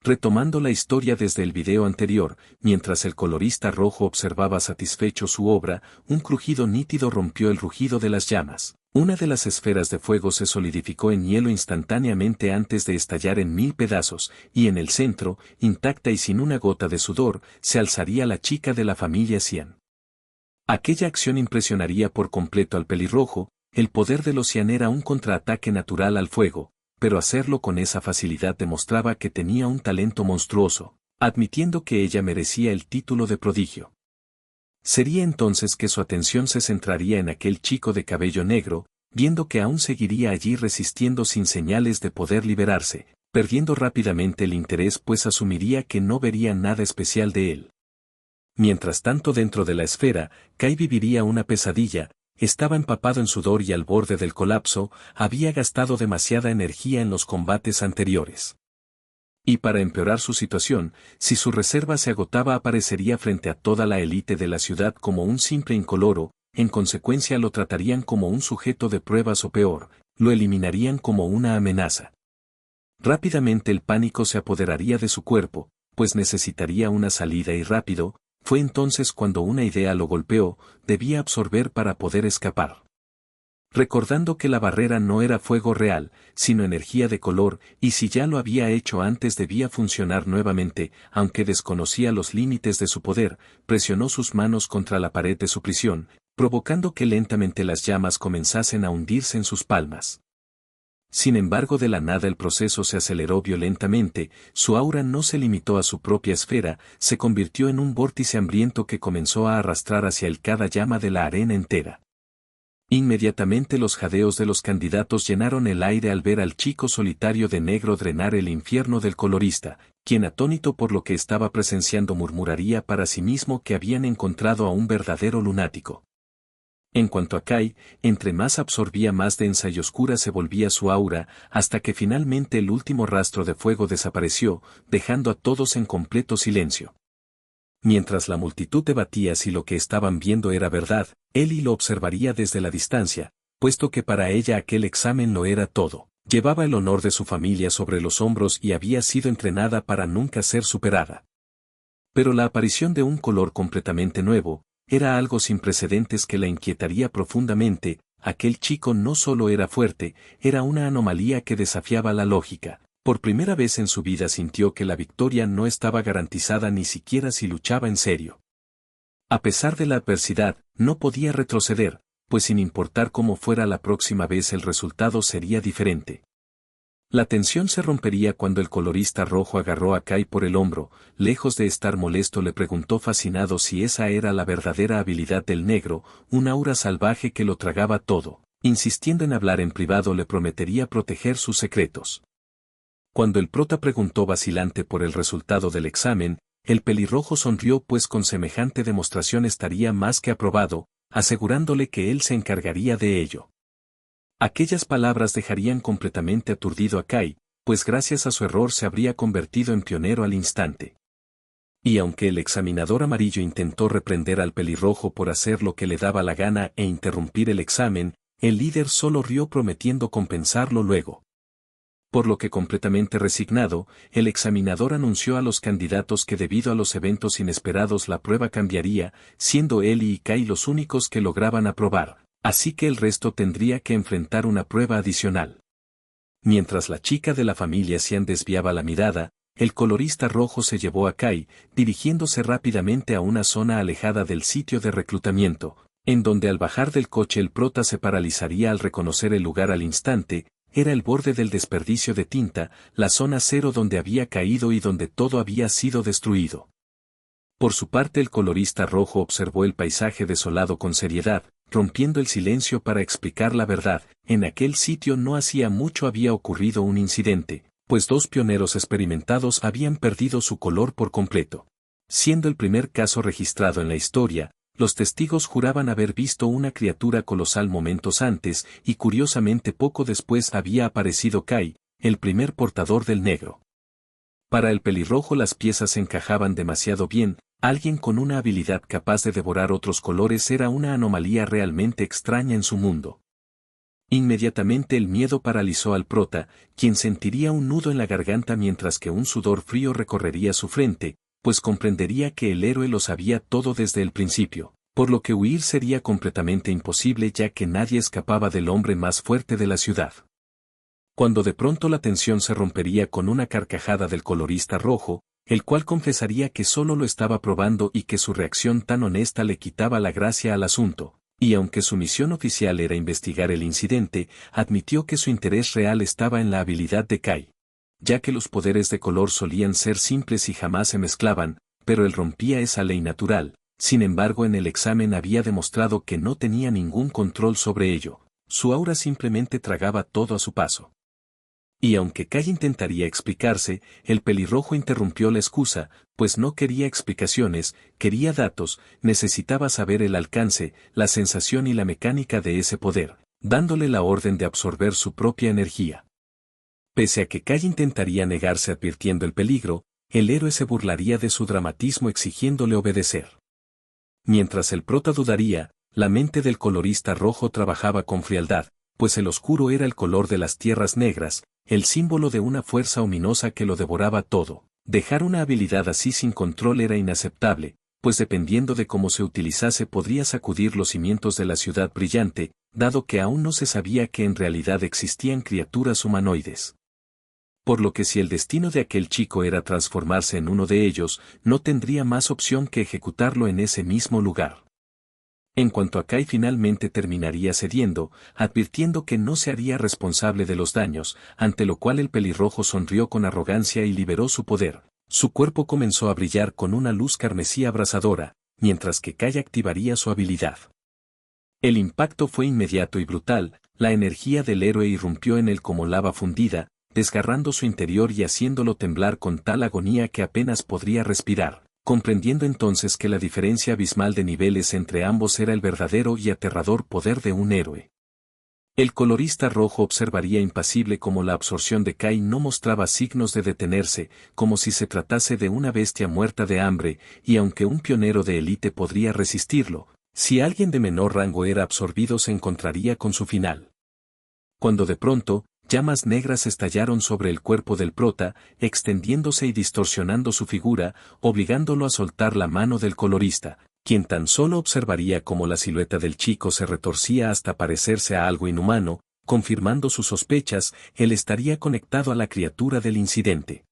Retomando la historia desde el video anterior, mientras el colorista rojo observaba satisfecho su obra, un crujido nítido rompió el rugido de las llamas. Una de las esferas de fuego se solidificó en hielo instantáneamente antes de estallar en 1000 pedazos, y en el centro, intacta y sin una gota de sudor, se alzaría la chica de la familia Cian. Aquella acción impresionaría por completo al pelirrojo. El poder de los Cian era un contraataque natural al fuego, pero hacerlo con esa facilidad demostraba que tenía un talento monstruoso, admitiendo que ella merecía el título de prodigio. Sería entonces que su atención se centraría en aquel chico de cabello negro, viendo que aún seguiría allí resistiendo sin señales de poder liberarse, perdiendo rápidamente el interés pues asumiría que no vería nada especial de él. Mientras tanto dentro de la esfera, Kai viviría una pesadilla. Estaba empapado en sudor y al borde del colapso, había gastado demasiada energía en los combates anteriores. Y para empeorar su situación, si su reserva se agotaba aparecería frente a toda la élite de la ciudad como un simple incoloro, en consecuencia lo tratarían como un sujeto de pruebas o peor, lo eliminarían como una amenaza. Rápidamente el pánico se apoderaría de su cuerpo, pues necesitaría una salida y rápido. Fue entonces cuando una idea lo golpeó, debía absorber para poder escapar. Recordando que la barrera no era fuego real, sino energía de color, y si ya lo había hecho antes debía funcionar nuevamente, aunque desconocía los límites de su poder, presionó sus manos contra la pared de su prisión, provocando que lentamente las llamas comenzasen a hundirse en sus palmas. Sin embargo, de la nada el proceso se aceleró violentamente, su aura no se limitó a su propia esfera, se convirtió en un vórtice hambriento que comenzó a arrastrar hacia él cada llama de la arena entera. Inmediatamente los jadeos de los candidatos llenaron el aire al ver al chico solitario de negro drenar el infierno del colorista, quien atónito por lo que estaba presenciando murmuraría para sí mismo que habían encontrado a un verdadero lunático. En cuanto a Kai, entre más absorbía más densa y oscura se volvía su aura, hasta que finalmente el último rastro de fuego desapareció, dejando a todos en completo silencio. Mientras la multitud debatía si lo que estaban viendo era verdad, Ellie lo observaría desde la distancia, puesto que para ella aquel examen lo era todo. Llevaba el honor de su familia sobre los hombros y había sido entrenada para nunca ser superada. Pero la aparición de un color completamente nuevo, era algo sin precedentes que la inquietaría profundamente. Aquel chico no solo era fuerte, era una anomalía que desafiaba la lógica. Por primera vez en su vida sintió que la victoria no estaba garantizada ni siquiera si luchaba en serio. A pesar de la adversidad, no podía retroceder, pues sin importar cómo fuera la próxima vez el resultado sería diferente. La tensión se rompería cuando el colorista rojo agarró a Kai por el hombro, lejos de estar molesto le preguntó fascinado si esa era la verdadera habilidad del negro, un aura salvaje que lo tragaba todo. Insistiendo en hablar en privado le prometería proteger sus secretos. Cuando el prota preguntó vacilante por el resultado del examen, el pelirrojo sonrió pues con semejante demostración estaría más que aprobado, asegurándole que él se encargaría de ello. Aquellas palabras dejarían completamente aturdido a Kai, pues gracias a su error se habría convertido en pionero al instante. Y aunque el examinador amarillo intentó reprender al pelirrojo por hacer lo que le daba la gana e interrumpir el examen, el líder solo rió prometiendo compensarlo luego. Por lo que completamente resignado, el examinador anunció a los candidatos que debido a los eventos inesperados la prueba cambiaría, siendo Ellie y Kai los únicos que lograban aprobar. Así que el resto tendría que enfrentar una prueba adicional. Mientras la chica de la familia Cian desviaba la mirada, el colorista rojo se llevó a Kai, dirigiéndose rápidamente a una zona alejada del sitio de reclutamiento, en donde al bajar del coche el prota se paralizaría al reconocer el lugar al instante. Era el borde del desperdicio de tinta, la zona cero donde había caído y donde todo había sido destruido. Por su parte el colorista rojo observó el paisaje desolado con seriedad, rompiendo el silencio para explicar la verdad. En aquel sitio no hacía mucho había ocurrido un incidente, pues 2 pioneros experimentados habían perdido su color por completo. Siendo el primer caso registrado en la historia, los testigos juraban haber visto una criatura colosal momentos antes y curiosamente poco después había aparecido Kai, el primer portador del negro. Para el pelirrojo las piezas encajaban demasiado bien, alguien con una habilidad capaz de devorar otros colores era una anomalía realmente extraña en su mundo. Inmediatamente el miedo paralizó al prota, quien sentiría un nudo en la garganta mientras que un sudor frío recorrería su frente, pues comprendería que el héroe lo sabía todo desde el principio, por lo que huir sería completamente imposible ya que nadie escapaba del hombre más fuerte de la ciudad. Cuando de pronto la tensión se rompería con una carcajada del colorista rojo, el cual confesaría que solo lo estaba probando y que su reacción tan honesta le quitaba la gracia al asunto. Y aunque su misión oficial era investigar el incidente, admitió que su interés real estaba en la habilidad de Kai. Ya que los poderes de color solían ser simples y jamás se mezclaban, pero él rompía esa ley natural, sin embargo en el examen había demostrado que no tenía ningún control sobre ello, su aura simplemente tragaba todo a su paso. Y aunque Kai intentaría explicarse, el pelirrojo interrumpió la excusa, pues no quería explicaciones, quería datos, necesitaba saber el alcance, la sensación y la mecánica de ese poder, dándole la orden de absorber su propia energía. Pese a que Kai intentaría negarse advirtiendo el peligro, el héroe se burlaría de su dramatismo exigiéndole obedecer. Mientras el prota dudaría, la mente del colorista rojo trabajaba con frialdad, pues el oscuro era el color de las tierras negras, el símbolo de una fuerza ominosa que lo devoraba todo. Dejar una habilidad así sin control era inaceptable, pues dependiendo de cómo se utilizase podría sacudir los cimientos de la ciudad brillante, dado que aún no se sabía que en realidad existían criaturas humanoides. Por lo que si el destino de aquel chico era transformarse en uno de ellos, no tendría más opción que ejecutarlo en ese mismo lugar. En cuanto a Kai finalmente terminaría cediendo, advirtiendo que no se haría responsable de los daños, ante lo cual el pelirrojo sonrió con arrogancia y liberó su poder. Su cuerpo comenzó a brillar con una luz carmesí abrasadora, mientras que Kai activaría su habilidad. El impacto fue inmediato y brutal, la energía del héroe irrumpió en él como lava fundida, desgarrando su interior y haciéndolo temblar con tal agonía que apenas podría respirar. Comprendiendo entonces que la diferencia abismal de niveles entre ambos era el verdadero y aterrador poder de un héroe. El colorista rojo observaría impasible cómo la absorción de Kai no mostraba signos de detenerse, como si se tratase de una bestia muerta de hambre, y aunque un pionero de élite podría resistirlo, si alguien de menor rango era absorbido se encontraría con su final. Cuando de pronto, llamas negras estallaron sobre el cuerpo del prota, extendiéndose y distorsionando su figura, obligándolo a soltar la mano del colorista, quien tan solo observaría cómo la silueta del chico se retorcía hasta parecerse a algo inhumano, confirmando sus sospechas, él estaría conectado a la criatura del incidente.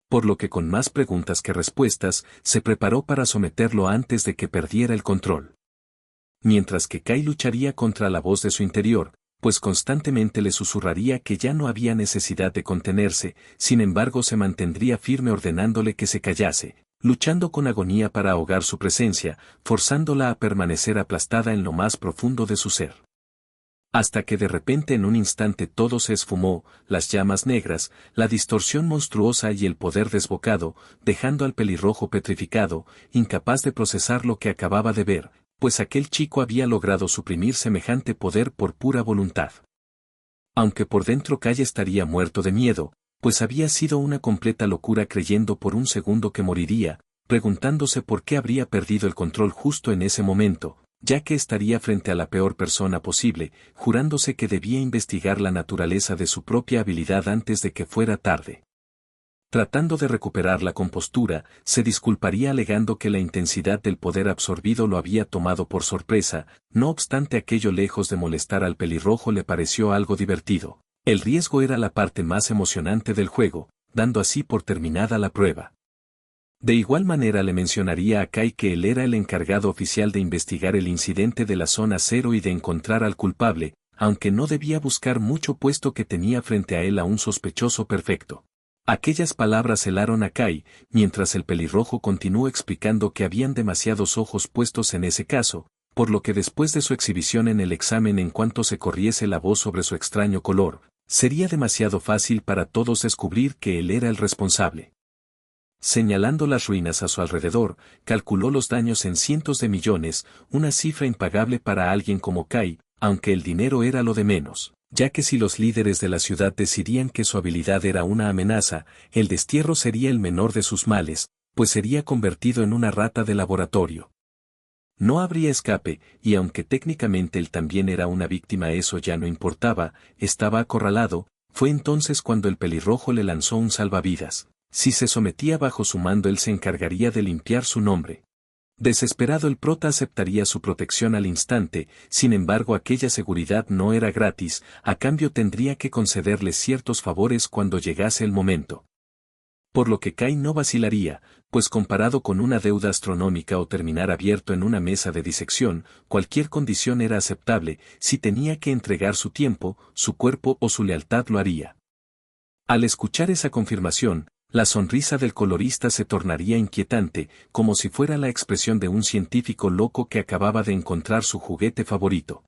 Por lo que con más preguntas que respuestas, se preparó para someterlo antes de que perdiera el control. Mientras que Kai lucharía contra la voz de su interior, pues constantemente le susurraría que ya no había necesidad de contenerse, sin embargo se mantendría firme ordenándole que se callase, luchando con agonía para ahogar su presencia, forzándola a permanecer aplastada en lo más profundo de su ser. Hasta que de repente en un instante todo se esfumó, las llamas negras, la distorsión monstruosa y el poder desbocado, dejando al pelirrojo petrificado, incapaz de procesar lo que acababa de ver, pues aquel chico había logrado suprimir semejante poder por pura voluntad. Aunque por dentro Kai estaría muerto de miedo, pues había sido una completa locura creyendo por un segundo que moriría, preguntándose por qué habría perdido el control justo en ese momento, ya que estaría frente a la peor persona posible, jurándose que debía investigar la naturaleza de su propia habilidad antes de que fuera tarde. Tratando de recuperar la compostura, se disculparía alegando que la intensidad del poder absorbido lo había tomado por sorpresa, no obstante aquello lejos de molestar al pelirrojo le pareció algo divertido. El riesgo era la parte más emocionante del juego, dando así por terminada la prueba. De igual manera le mencionaría a Kai que él era el encargado oficial de investigar el incidente de la zona cero y de encontrar al culpable, aunque no debía buscar mucho puesto que tenía frente a él a un sospechoso perfecto. Aquellas palabras helaron a Kai, mientras el pelirrojo continuó explicando que habían demasiados ojos puestos en ese caso, por lo que después de su exhibición en el examen en cuanto se corriese la voz sobre su extraño color, sería demasiado fácil para todos descubrir que él era el responsable. Señalando las ruinas a su alrededor, calculó los daños en cientos de millones, una cifra impagable para alguien como Kai, aunque el dinero era lo de menos. Ya que si los líderes de la ciudad decidían que su habilidad era una amenaza, el destierro sería el menor de sus males, pues sería convertido en una rata de laboratorio. No habría escape, y aunque técnicamente él también era una víctima, eso ya no importaba, estaba acorralado. Fue entonces cuando el pelirrojo le lanzó un salvavidas. Si se sometía bajo su mando, él se encargaría de limpiar su nombre. Desesperado, el prota aceptaría su protección al instante. Sin embargo, aquella seguridad no era gratis, a cambio tendría que concederle ciertos favores cuando llegase el momento. Por lo que Kai no vacilaría, pues comparado con una deuda astronómica o terminar abierto en una mesa de disección, cualquier condición era aceptable. Si tenía que entregar su tiempo, su cuerpo o su lealtad, lo haría. Al escuchar esa confirmación, la sonrisa del colorista se tornaría inquietante, como si fuera la expresión de un científico loco que acababa de encontrar su juguete favorito.